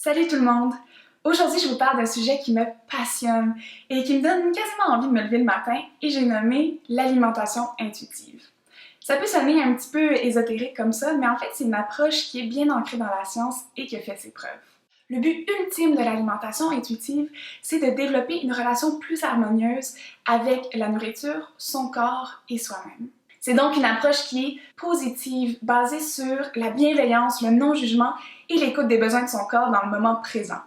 Salut tout le monde! Aujourd'hui, je vous parle d'un sujet qui me passionne et qui me donne quasiment envie de me lever le matin et j'ai nommé l'alimentation intuitive. Ça peut sonner un petit peu ésotérique comme ça, mais en fait, c'est une approche qui est bien ancrée dans la science et qui a fait ses preuves. Le but ultime de l'alimentation intuitive, c'est de développer une relation plus harmonieuse avec la nourriture, son corps et soi-même. C'est donc une approche qui est positive, basée sur la bienveillance, le non-jugement et l'écoute des besoins de son corps dans le moment présent.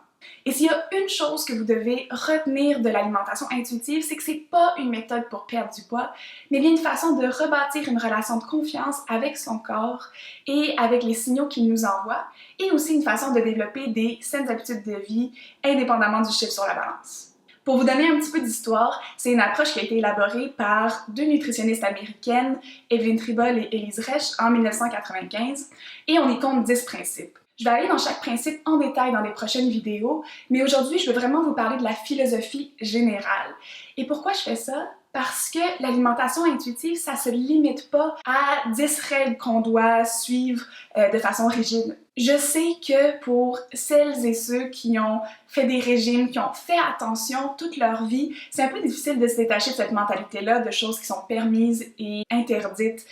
Et s'il y a une chose que vous devez retenir de l'alimentation intuitive, c'est que c'est pas une méthode pour perdre du poids, mais bien une façon de rebâtir une relation de confiance avec son corps et avec les signaux qu'il nous envoie, et aussi une façon de développer des saines habitudes de vie indépendamment du chiffre sur la balance. Pour vous donner un petit peu d'histoire, c'est une approche qui a été élaborée par deux nutritionnistes américaines, Evelyn Tribole et Elyse Resch, en 1995, et on y compte 10 principes. Je vais aller dans chaque principe en détail dans les prochaines vidéos, mais aujourd'hui, je veux vraiment vous parler de la philosophie générale. Et pourquoi je fais ça? Parce que l'alimentation intuitive, ça se limite pas à 10 règles qu'on doit suivre de façon rigide. Je sais que pour celles et ceux qui ont fait des régimes, qui ont fait attention toute leur vie, c'est un peu difficile de se détacher de cette mentalité-là, de choses qui sont permises et interdites,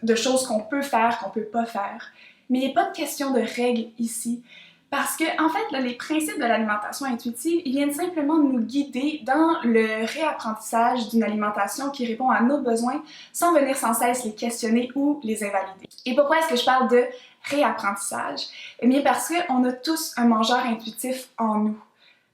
de choses qu'on peut faire, qu'on peut pas faire. Mais il n'est pas de question de règles ici. Parce que, en fait, là, les principes de l'alimentation intuitive, ils viennent simplement nous guider dans le réapprentissage d'une alimentation qui répond à nos besoins sans venir sans cesse les questionner ou les invalider. Et pourquoi est-ce que je parle de réapprentissage? Eh bien, parce qu'on a tous un mangeur intuitif en nous.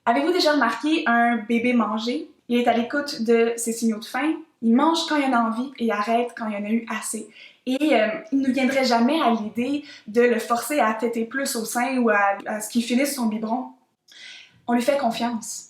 Avez-vous déjà remarqué un bébé manger? Il est à l'écoute de ses signaux de faim, il mange quand il en a envie et il arrête quand il en a eu assez. Et il ne viendrait jamais à l'idée de le forcer à téter plus au sein ou à ce qu'il finisse son biberon. On lui fait confiance.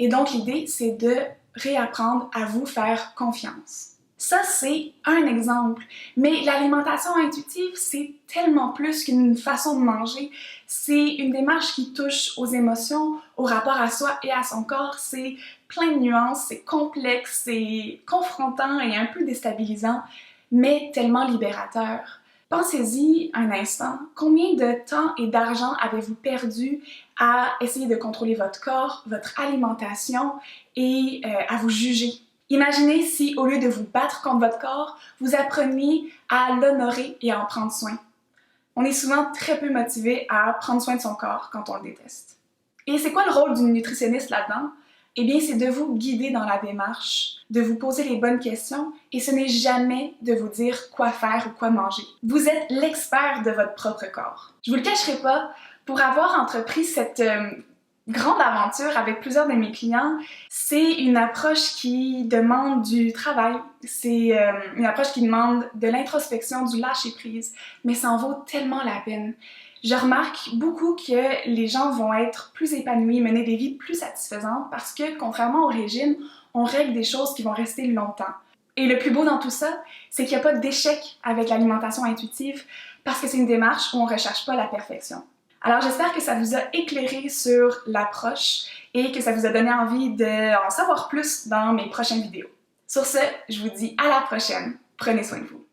Et donc l'idée, c'est de réapprendre à vous faire confiance. Ça, c'est un exemple. Mais l'alimentation intuitive, c'est tellement plus qu'une façon de manger. C'est une démarche qui touche aux émotions, au rapport à soi et à son corps. C'est plein de nuances, c'est complexe, c'est confrontant et un peu déstabilisant, mais tellement libérateur. Pensez-y un instant, combien de temps et d'argent avez-vous perdu à essayer de contrôler votre corps, votre alimentation et à vous juger? Imaginez si, au lieu de vous battre contre votre corps, vous appreniez à l'honorer et à en prendre soin. On est souvent très peu motivé à prendre soin de son corps quand on le déteste. Et c'est quoi le rôle d'une nutritionniste là-dedans? Eh bien, c'est de vous guider dans la démarche, de vous poser les bonnes questions, et ce n'est jamais de vous dire quoi faire ou quoi manger. Vous êtes l'expert de votre propre corps. Je vous le cacherai pas, pour avoir entrepris cette grande aventure avec plusieurs de mes clients, c'est une approche qui demande du travail, c'est une approche qui demande de l'introspection, du lâcher-prise, mais ça en vaut tellement la peine. Je remarque beaucoup que les gens vont être plus épanouis, mener des vies plus satisfaisantes parce que, contrairement au régime, on règle des choses qui vont rester longtemps. Et le plus beau dans tout ça, c'est qu'il n'y a pas d'échec avec l'alimentation intuitive parce que c'est une démarche où on ne recherche pas la perfection. Alors j'espère que ça vous a éclairé sur l'approche et que ça vous a donné envie d'en savoir plus dans mes prochaines vidéos. Sur ce, je vous dis à la prochaine. Prenez soin de vous.